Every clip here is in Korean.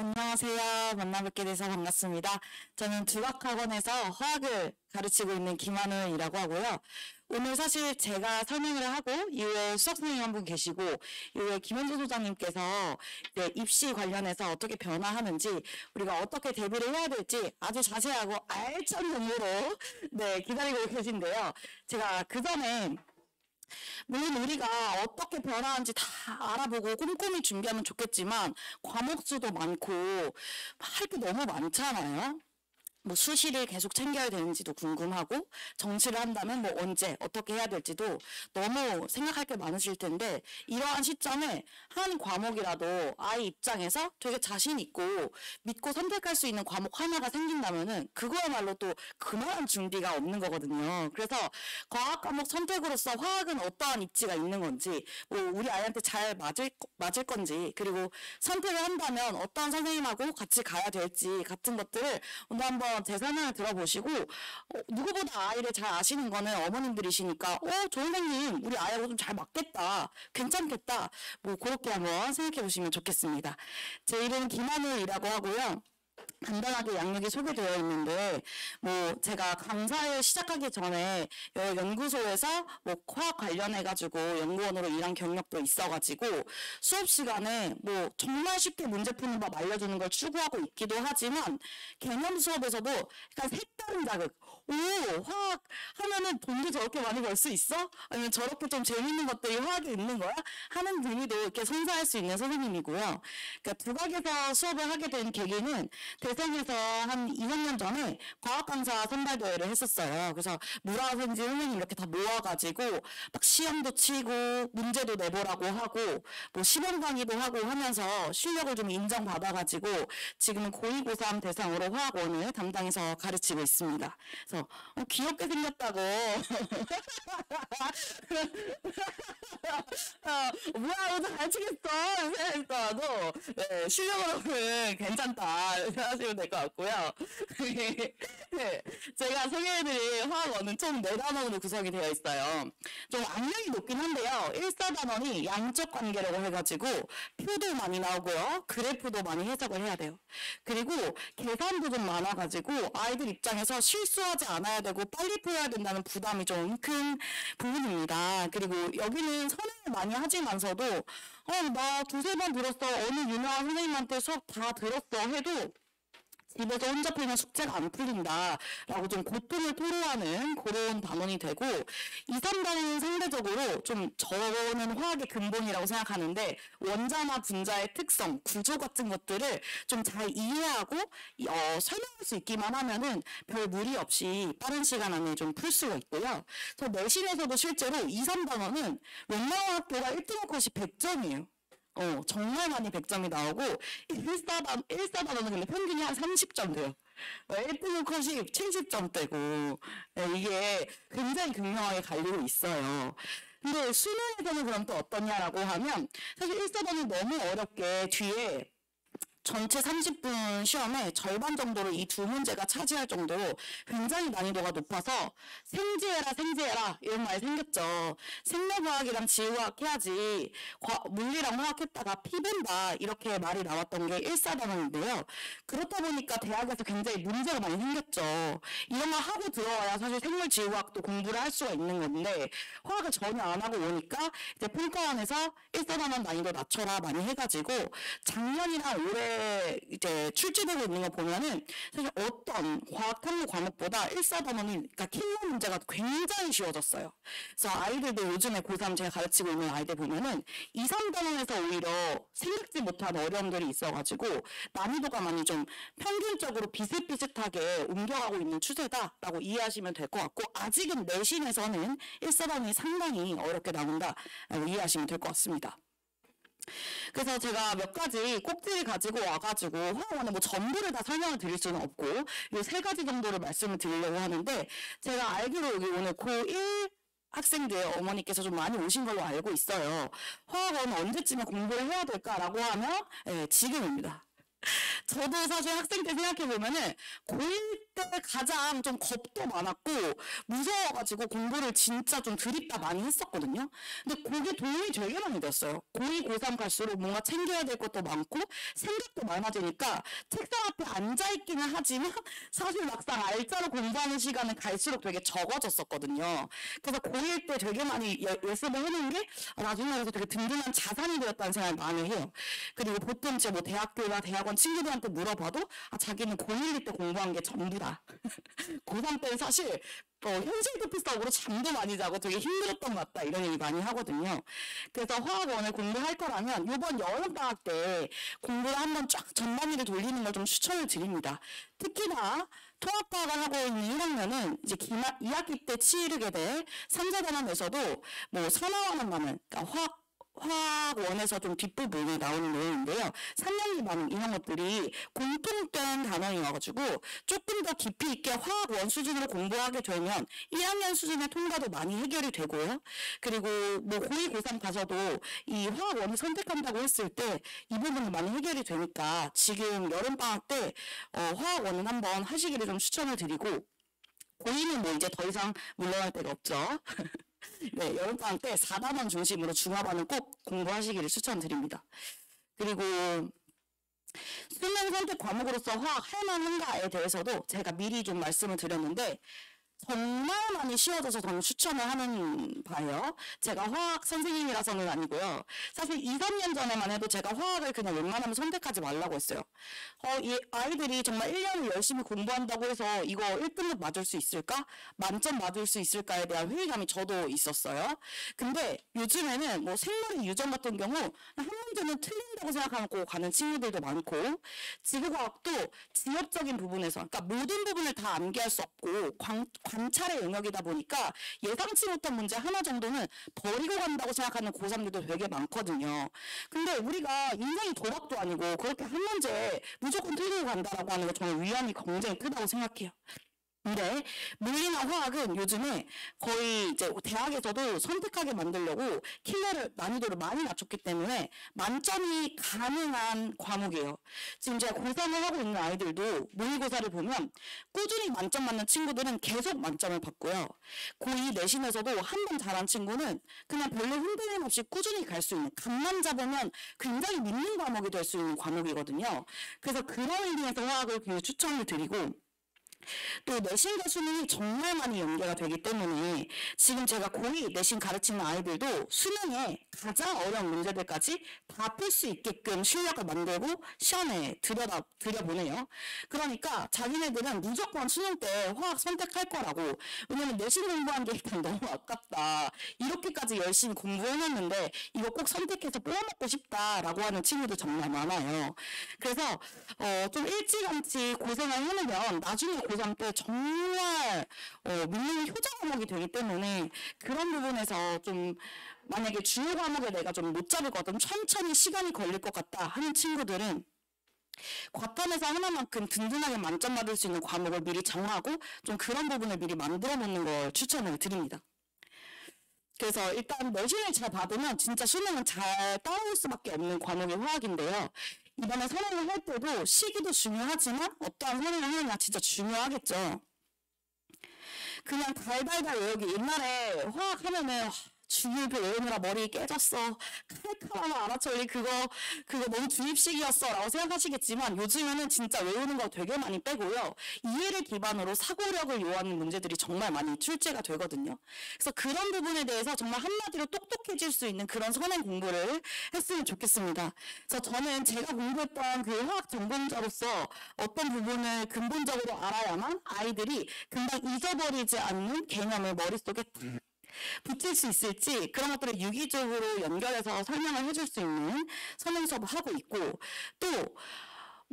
안녕하세요. 만나뵙게 돼서 반갑습니다. 저는 두각학원에서 화학을 가르치고 있는 김한우이라고 하고요. 오늘 사실 제가 설명을 하고 이후에 수석 선생님 한 분 계시고 이후에 김현주 소장님께서 이제 입시 관련해서 어떻게 변화하는지 우리가 어떻게 대비를 해야 될지 아주 자세하고 알찬 정보로 네, 기다리고 계신데요. 제가 그 전에 물론 우리가 어떻게 변화하는지 다 알아보고 꼼꼼히 준비하면 좋겠지만 과목 수도 많고 할 게 너무 많잖아요. 뭐 수시를 계속 챙겨야 되는지도 궁금하고 정시를 한다면 뭐 언제 어떻게 해야 될지도 너무 생각할 게 많으실 텐데 이러한 시점에 한 과목이라도 아이 입장에서 되게 자신 있고 믿고 선택할 수 있는 과목 하나가 생긴다면은 그거야말로 또 그만한 준비가 없는 거거든요. 그래서 과학 과목 선택으로서 화학은 어떠한 입지가 있는 건지 뭐 우리 아이한테 잘 맞을 건지 그리고 선택을 한다면 어떠한 선생님하고 같이 가야 될지 같은 것들을 오늘 한번 제 설명을 들어보시고 누구보다 아이를 잘 아시는 거는 어머님들이시니까 조 선생님 우리 아이하고 좀 잘 맞겠다 괜찮겠다 뭐 그렇게 한번 생각해 보시면 좋겠습니다. 제 이름은 김한우이라고 하고요. 간단하게 양력이 소개되어 있는데 뭐 제가 강사를 시작하기 전에 여러 연구소에서 뭐 화학 관련해 가지고 연구원으로 일한 경력도 있어 가지고 수업 시간에 뭐 정말 쉽게 문제 푸는 법 알려주는 걸 추구하고 있기도 하지만 개념 수업에서도 약간 색다른 자극 화학 하면은 돈도 저렇게 많이 벌 수 있어? 아니면 저렇게 좀 재밌는 것들이 화학에 있는 거야? 하는 재미도 이렇게 선사할 수 있는 선생님이고요. 그러니까 두각에서 수업을 하게 된 계기는 대생에서 한 2, 3년 전에 과학 강사 선발 대회를 했었어요. 그래서 물화생지 선생님 이렇게 다 모아가지고 막 시험도 치고 문제도 내보라고 하고 뭐 시범 강의도 하고 하면서 실력을 좀 인정받아가지고 지금은 고2, 고3 대상으로 화학원을 담당해서 가르치고 있습니다. 그래서 귀엽게 생겼다고 뭐야 오늘 가르치겠어 생각했어도 네, 실력으로는 괜찮다 하시면 될 것 같고요. 네, 제가 소개해드릴 화학원은 총 4단원으로 구성이 되어 있어요. 좀 악명이 높긴 한데요. 1, 4단원이 양적 관계라고 해가지고 표도 많이 나오고요. 그래프도 많이 해석을 해야 돼요. 그리고 계산도 좀 많아가지고 아이들 입장에서 실수하지 않아야 되고 빨리 풀어야 된다는 부담이 좀 큰 부분입니다. 그리고 여기는 선행을 많이 하지만서도 나 두세 번 들었어. 어느 유명한 선생님한테 수업 다 들었어 해도 집에서 혼자 풀면 숙제가 안 풀린다라고 좀 고통을 토로하는 그런 단원이 되고 2, 3단원은 상대적으로 좀 저는 화학의 근본이라고 생각하는데 원자나 분자의 특성, 구조 같은 것들을 좀 잘 이해하고 설명할 수 있기만 하면은 별 무리 없이 빠른 시간 안에 좀 풀 수가 있고요. 저 내신에서도 실제로 2, 3단원은 웬만한 학교가 1등급 컷이 100점이에요. 정말 많이 100점이 나오고 1사단원은 근데 평균이 한 30점 돼요. 1등급 컷이 70점대고 이게 굉장히 극명하게 갈리고 있어요. 근데 수능에서는 그럼 또 어떠냐라고 하면 사실 1사단은 너무 어렵게 뒤에 전체 30분 시험에 절반 정도를 이 두 문제가 차지할 정도로 굉장히 난이도가 높아서 생지해라 이런 말이 생겼죠. 생명과학이랑 지구과학 해야지 물리랑 화학 했다가 피본다 이렇게 말이 나왔던 게 1사단원인데요. 그렇다 보니까 대학에서 굉장히 문제가 많이 생겼죠. 이런 걸 하고 들어와야 사실 생물지구과학도 공부를 할 수가 있는 건데 화학을 전혀 안 하고 오니까 이제 평가원에서 1사단원 난이도 낮춰라 많이 해가지고 작년이랑 올해 이제 출제되고 있는 거 보면은 사실 어떤 과학 탐구 과목보다 1, 4단원이 그러니까 킬러 문제가 굉장히 쉬워졌어요. 그래서 아이들도 요즘에 고3 제가 가르치고 있는 아이들 보면은 2, 3단원에서 오히려 생각지 못한 어려움들이 있어가지고 난이도가 많이 좀 평균적으로 비슷비슷하게 옮겨가고 있는 추세다라고 이해하시면 될 것 같고 아직은 내신에서는 1, 4단원이 상당히 어렵게 나온다라고 이해하시면 될 것 같습니다. 그래서 제가 몇 가지 꼭지를 가지고 와가지고 화학원에 뭐 전부를 다 설명을 드릴 수는 없고 이 3가지 정도를 말씀을 드리려고 하는데 제가 알기로 여기 오늘 고1 학생들 어머니께서 좀 많이 오신 걸로 알고 있어요. 화학원 언제쯤에 공부를 해야 될까라고 하면 지금입니다. 저도 사실 학생 때 생각해보면은 고1 때 가장 좀 겁도 많았고 무서워가지고 공부를 진짜 좀 드립다 많이 했었거든요. 근데 그게 도움이 되게 많이 됐어요. 고2, 고3 갈수록 뭔가 챙겨야 될 것도 많고 생각도 많아지니까 책상 앞에 앉아있기는 하지만 사실 막상 알짜로 공부하는 시간은 갈수록 되게 적어졌었거든요. 그래서 고1 때 되게 많이 예습을 해놓은 게 나중에 가서 되게 든든한 자산이 되었다는 생각을 많이 해요. 그리고 보통 이제 뭐 대학교나 대학원 친구들한테 물어봐도 자기는 고1 때 공부한 게 전부다. 고3 때는 사실 현실 도피성으로 잠도 많이 자고 되게 힘들었던 것 같다 이런 얘기 많이 하거든요. 그래서 화학원을 공부할 거라면 이번 여름방학 때 공부를 한번 쫙 전반위를 돌리는 걸 좀 추천을 드립니다. 특히나 통합과학을 하고 있는 1학년은 이제 2학기 때 치르게 될 3차 단원에서도 뭐 산화하는 반응, 그러니까 화학원에서 좀 뒷부분이 나오는 내용인데요. 3년기 반응 이런 것들이 공통된 단원이어가지고 조금 더 깊이 있게 화학원 수준으로 공부하게 되면 1학년 수준의 통과도 많이 해결이 되고요. 그리고 뭐 고2, 고3 가서도 이 화학원을 선택한다고 했을 때 이 부분이 많이 해결이 되니까 지금 여름방학 때 화학원은 한번 하시기를 좀 추천을 드리고 고2는 뭐 이제 더 이상 물러날 데가 없죠. 네, 여름방학 때 4단원 중심으로 중화반은 꼭 공부하시기를 추천드립니다. 그리고 수능 선택 과목으로서 화학 할 만한가에 대해서도 제가 미리 좀 말씀을 드렸는데 정말 많이 쉬워져서 저는 추천을 하는 바예요. 제가 화학 선생님이라서는 아니고요. 사실 2, 3년 전에만 해도 제가 화학을 그냥 웬만하면 선택하지 말라고 했어요. 이 아이들이 정말 1년을 열심히 공부한다고 해서 이거 1등급 맞을 수 있을까? 만점 맞을 수 있을까에 대한 회의감이 저도 있었어요. 근데 요즘에는 뭐 생물의 유전 같은 경우 한 문제는 틀린다고 생각하고 가는 친구들도 많고 지구과학도 지엽적인 부분에서 그러니까 모든 부분을 다 암기할 수 없고 관찰의 영역이다 보니까 예상치 못한 문제 하나 정도는 버리고 간다고 생각하는 고3들도 되게 많거든요. 근데 우리가 인생이 도박도 아니고 그렇게 한 문제 무조건 틀리고 간다라고 하는 거 저는 위험이 굉장히 크다고 생각해요. 근데 물리나 화학은 요즘에 거의 이제 대학에서도 선택하게 만들려고 난이도를 많이 낮췄기 때문에 만점이 가능한 과목이에요. 지금 제가 고3을 하고 있는 아이들도 모의고사를 보면 꾸준히 만점 맞는 친구들은 계속 만점을 받고요. 고2 내신에서도 한 번 잘한 친구는 그냥 별로 흔들림 없이 꾸준히 갈 수 있는 감만 잡으면 굉장히 믿는 과목이 될 수 있는 과목이거든요. 그래서 그런 의미에서 화학을 굉장히 추천을 드리고 또 내신과 수능이 정말 많이 연계가 되기 때문에 지금 제가 고2 내신 가르치는 아이들도 수능에 가장 어려운 문제들까지 다 풀 수 있게끔 실력을 만들고 시험에 들여보내요. 그러니까 자기네들은 무조건 수능 때 화학 선택할 거라고. 왜냐면 내신 공부한 게 일단 너무 아깝다. 이렇게까지 열심히 공부해놨는데 이거 꼭 선택해서 뽑아먹고 싶다라고 하는 친구들 정말 많아요. 그래서 좀 일찌감치 고생을 해놓으면 나중에 고3 때 정말 믿는 효자 과목이 되기 때문에 그런 부분에서 좀 만약에 주요 과목에 내가 좀 못 잡을거든 천천히 시간이 걸릴 것 같다 하는 친구들은 과탐에서 하나만큼 든든하게 만점 받을 수 있는 과목을 미리 정하고 좀 그런 부분을 미리 만들어 놓는 걸 추천을 드립니다. 그래서 일단 내신을 잘 받으면 진짜 수능은 잘 따라올 수밖에 없는 과목이 화학인데요. 이번에 선행을 할 때도 시기도 중요하지만 어떠한 선행을 하느냐 진짜 중요하겠죠. 그냥 달달달 외우기. 옛날에 화학 하면은 중일표 외우느라 머리 깨졌어. 칼칼하면 알아철리 그거 너무 주입식이었어 라고 생각하시겠지만 요즘에는 진짜 외우는 거 되게 많이 빼고요. 이해를 기반으로 사고력을 요하는 문제들이 정말 많이 출제가 되거든요. 그래서 그런 부분에 대해서 정말 한마디로 똑똑해질 수 있는 그런 선행 공부를 했으면 좋겠습니다. 그래서 저는 제가 공부했던 그 화학 전공자로서 어떤 부분을 근본적으로 알아야만 아이들이 금방 잊어버리지 않는 개념을 머릿속에 붙일 수 있을지 그런 것들을 유기적으로 연결해서 설명을 해줄 수 있는 선행 수업을 하고 있고 또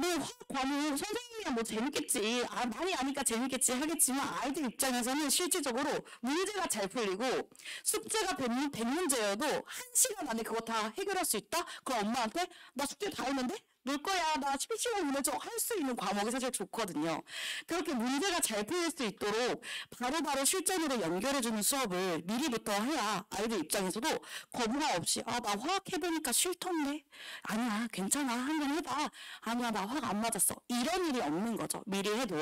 뭐 화학 과목 선생님이야 뭐 재밌겠지 많이 아니까 재밌겠지 하겠지만 아이들 입장에서는 실질적으로 문제가 잘 풀리고 숙제가 100문제여도 1시간 안에 그거 다 해결할 수 있다? 그럼 엄마한테 나 숙제 다 했는데? 놀 거야. 나 PC방 보내줘. 할 수 있는 과목이 사실 좋거든요. 그렇게 문제가 잘 풀릴 수 있도록 바로바로 실전으로 연결해주는 수업을 미리부터 해야 아이들 입장에서도 거부감 없이 나 화학 해보니까 싫던데? 아니야, 괜찮아. 한번 해봐. 아니야, 나 화학 안 맞았어. 이런 일이 없는 거죠. 미리 해도.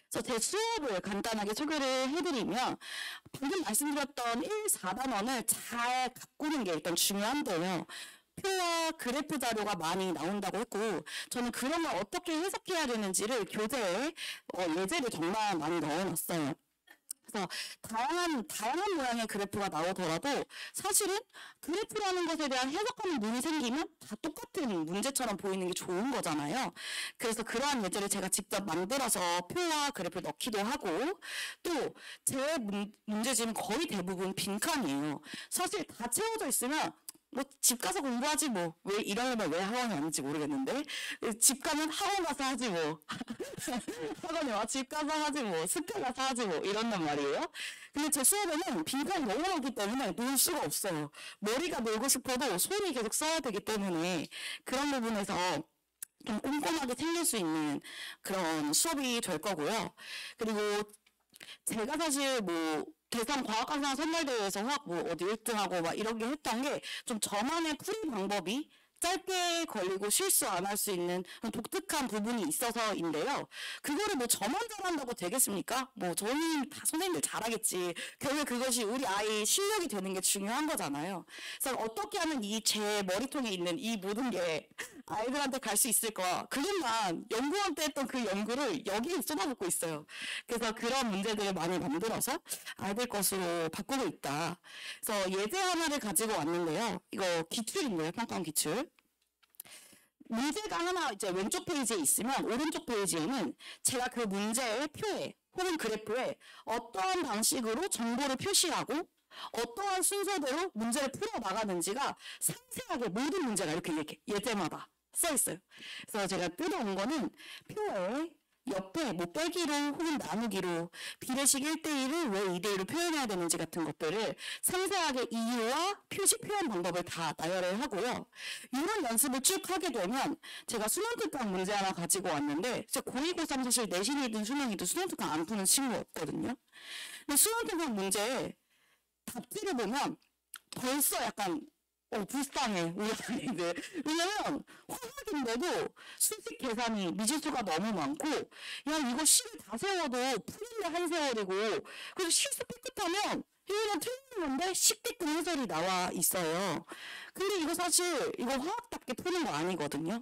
그래서 제 수업을 간단하게 소개를 해드리면 방금 말씀드렸던 1, 4단원을 잘 가꾸는 게 일단 중요한데요. 표와 그래프 자료가 많이 나온다고 했고 저는 그런 걸 어떻게 해석해야 되는지를 교재에 예제를 정말 많이 넣어놨어요. 그래서 다양한 모양의 그래프가 나오더라도 사실은 그래프라는 것에 대한 해석하는 눈이 생기면 다 똑같은 문제처럼 보이는 게 좋은 거잖아요. 그래서 그러한 예제를 제가 직접 만들어서 표와 그래프를 넣기도 하고 또 제 문제집은 거의 대부분 빈칸이에요. 사실 다 채워져 있으면 뭐 집 가서 공부하지 뭐. 왜 이러려면 왜 학원이 왔는지 모르겠는데 집 가면 학원 가서 하지 뭐. 학원에 와 집 가서 하지 뭐. 스페 가서 하지 뭐. 이런단 말이에요. 근데 제 수업에는 빈칸이 너무 많기 때문에 놀 수가 없어요. 머리가 놀고 싶어도 손이 계속 써야 되기 때문에 그런 부분에서 좀 꼼꼼하게 챙길 수 있는 그런 수업이 될 거고요. 그리고 제가 사실 뭐 대상 과학관상 선발대회에서 화학 뭐 어디 1등하고 막 이런 게 했던 게 좀 저만의 풀이 방법이 짧게 걸리고 실수 안 할 수 있는 독특한 부분이 있어서인데요. 그거를 뭐 저만 잘한다고 되겠습니까? 뭐 저는 다 선생님들 잘하겠지. 결국 그것이 우리 아이 실력이 되는 게 중요한 거잖아요. 그래서 어떻게 하면 이 제 머리통에 있는 이 모든 게 아이들한테 갈 수 있을까? 그것만 연구원 때 했던 그 연구를 여기에 쏟아붓고 있어요. 그래서 그런 문제들을 많이 만들어서 아이들 것으로 바꾸고 있다. 그래서 예제 하나를 가지고 왔는데요. 이거 기출인데요. 평가원 기출. 문제가 하나 이제 왼쪽 페이지에 있으면 오른쪽 페이지에는 제가 그 문제의 표에 혹은 그래프에 어떠한 방식으로 정보를 표시하고 어떠한 순서대로 문제를 풀어 나가는지가 상세하게 모든 문제가 이렇게 예제마다 써 있어요. 그래서 제가 뜯어온 거는 표에 옆에 뭐 빼기로 혹은 나누기로 비례식 1대1을 왜 2대1로 표현해야 되는지 같은 것들을 상세하게 이유와 표시 표현 방법을 다 나열을 하고요. 이런 연습을 쭉 하게 되면 제가 수능특강 문제 하나 가지고 왔는데 고2, 고3 사실 내신이든 수능이든 수능특강 안 푸는 친구 없거든요. 근데 수능특강 문제에 답지를 보면 벌써 약간 불쌍해 우리 아이들. 왜냐면 화학인데도 수직 계산이 미지수가 너무 많고 야 이거 식을 다 세워도 푸는데 한 세월이고 그래서 실수 삐끗하면 이거 틀리는 건데 식대끔 해설이 나와 있어요. 근데 이거 사실 이거 화학답게 푸는 거 아니거든요.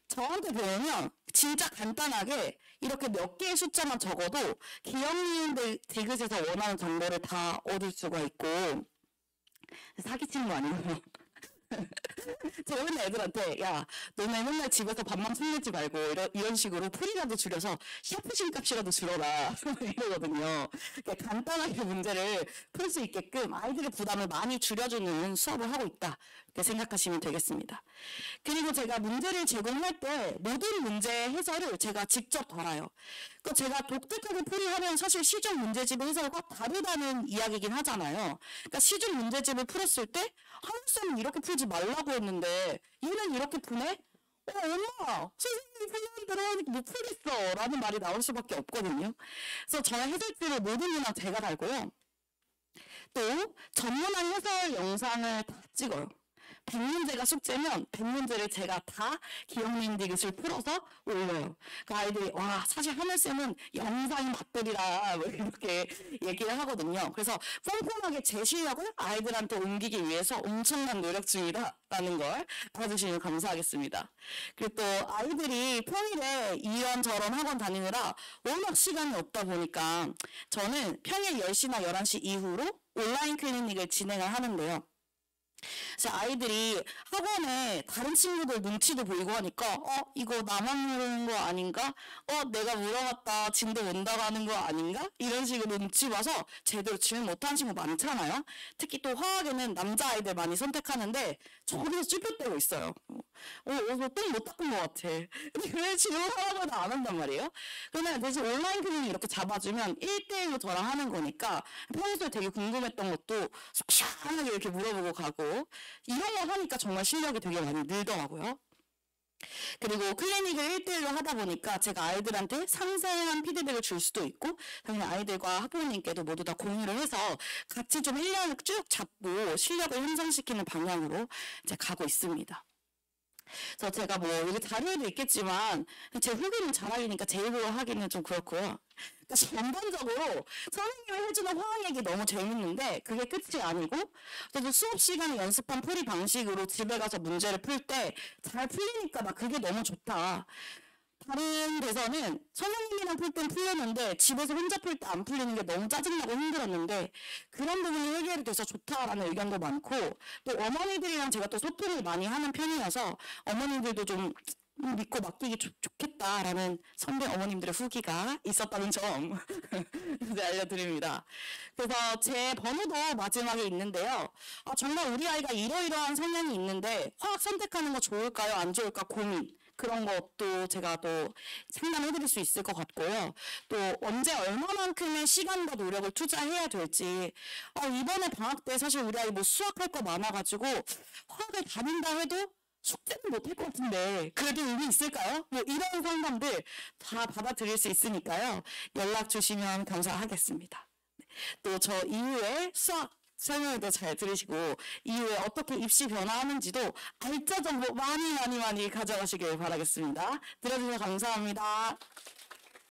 저한테 배우면 진짜 간단하게 이렇게 몇 개의 숫자만 적어도 기억, 니은, 디귿에서 원하는 정보를 다 얻을 수가 있고 사기치는 거 아니에요? 제가 맨날 애들한테 야 너네 맨날 집에서 밥만 챙기지 말고 이런 식으로 풀이라도 줄여서 샤프심 값이라도 줄여라 이러거든요. 그러니까 간단하게 문제를 풀 수 있게끔 아이들의 부담을 많이 줄여주는 수업을 하고 있다 이렇게 생각하시면 되겠습니다. 그리고 제가 문제를 제공할 때 모든 문제 해설을 제가 직접 달아요. 그러니까 제가 독특하게 풀이하면 사실 시중 문제집 해설과 다르다는 이야기긴 하잖아요. 그러니까 시중 문제집을 풀었을 때 한국쌤은 이렇게 풀지 말라고 했는데 얘는 이렇게 푸네? 엄마 선생님이 풀려는 대로 하니까 못 풀겠어 라는 말이 나올 수밖에 없거든요. 그래서 저는 해설집을 모든 문항 제가 달고요. 또 전문한 해설 영상을 다 찍어요. 100문제가 숙제면 100문제를 제가 다 기억니은 디귿을 풀어서 올려요. 그 아이들이 와 사실 하늘쌤은 영상이 맛돌이라 이렇게 얘기를 하거든요. 그래서 꼼꼼하게 제 실력을 아이들한테 옮기기 위해서 엄청난 노력 중이다라는 걸 알아주시면 감사하겠습니다. 그리고 또 아이들이 평일에 이런저런 학원 다니느라 워낙 시간이 없다 보니까 저는 평일 10시나 11시 이후로 온라인 클리닉을 진행을 하는데요. 그래서 아이들이 학원에 다른 친구들 눈치도 보이고 하니까 이거 나만 모르는 거 아닌가? 내가 물어봤다 진도 온다고 하는 거 아닌가? 이런 식으로 눈치 봐서 제대로 질문 못하는 친구 많잖아요. 특히 또 화학에는 남자아이들 많이 선택하는데 저기서 쭈뼛대고 있어요. 똥못 닦은 것 같아. 근데 왜 질문하라고 해도 안 한단 말이에요? 그러면 대신 온라인 클리닉 이렇게 잡아주면 1대1로 저랑 하는 거니까 평소에 되게 궁금했던 것도 속 시원하게 이렇게 물어보고 가고 이런 거 하니까 정말 실력이 되게 많이 늘더라고요. 그리고 클리닉을 1대1로 하다 보니까 제가 아이들한테 상세한 피드백을 줄 수도 있고 당연히 아이들과 학부모님께도 모두 다 공유를 해서 같이 좀 1년을 쭉 잡고 실력을 향상시키는 방향으로 이제 가고 있습니다. 그래서 제가 뭐 여기 자료에도 있겠지만 제 후기는 잘하기니까 제 입으로 하기는 좀 그렇고요. 그러니까 전반적으로 선생님이 해주는 화학 얘기 너무 재밌는데 그게 끝이 아니고 저도 수업 시간에 연습한 풀이 방식으로 집에 가서 문제를 풀 때 잘 풀리니까 나 그게 너무 좋다. 다른 데서는 선생님이랑 풀 땐 풀렸는데 집에서 혼자 풀 때 안 풀리는 게 너무 짜증나고 힘들었는데 그런 부분이 해결이 돼서 좋다라는 의견도 많고 또 어머니들이랑 제가 또 소통을 많이 하는 편이어서 어머니들도 좀 믿고 맡기기 좋겠다라는 선배 어머님들의 후기가 있었다는 점 이제 알려드립니다. 그래서 제 번호도 마지막에 있는데요. 정말 우리 아이가 이러이러한 성향이 있는데 화학 선택하는 거 좋을까요? 안 좋을까 고민. 그런 것도 제가 또 상담해드릴 수 있을 것 같고요. 또 언제 얼마만큼의 시간과 노력을 투자해야 될지 이번에 방학 때 사실 우리 아이 뭐 수학할 거 많아가지고 화학을 다닌다 해도 숙제는 못할 것 같은데 그래도 의미 있을까요? 뭐 이런 상담들 다 받아들일 수 있으니까요. 연락 주시면 감사하겠습니다. 또 저 이후에 수학 설명도 잘 들으시고 이후에 어떻게 입시 변화하는지도 알짜 정보 많이 가져가시길 바라겠습니다. 들어주셔서 감사합니다.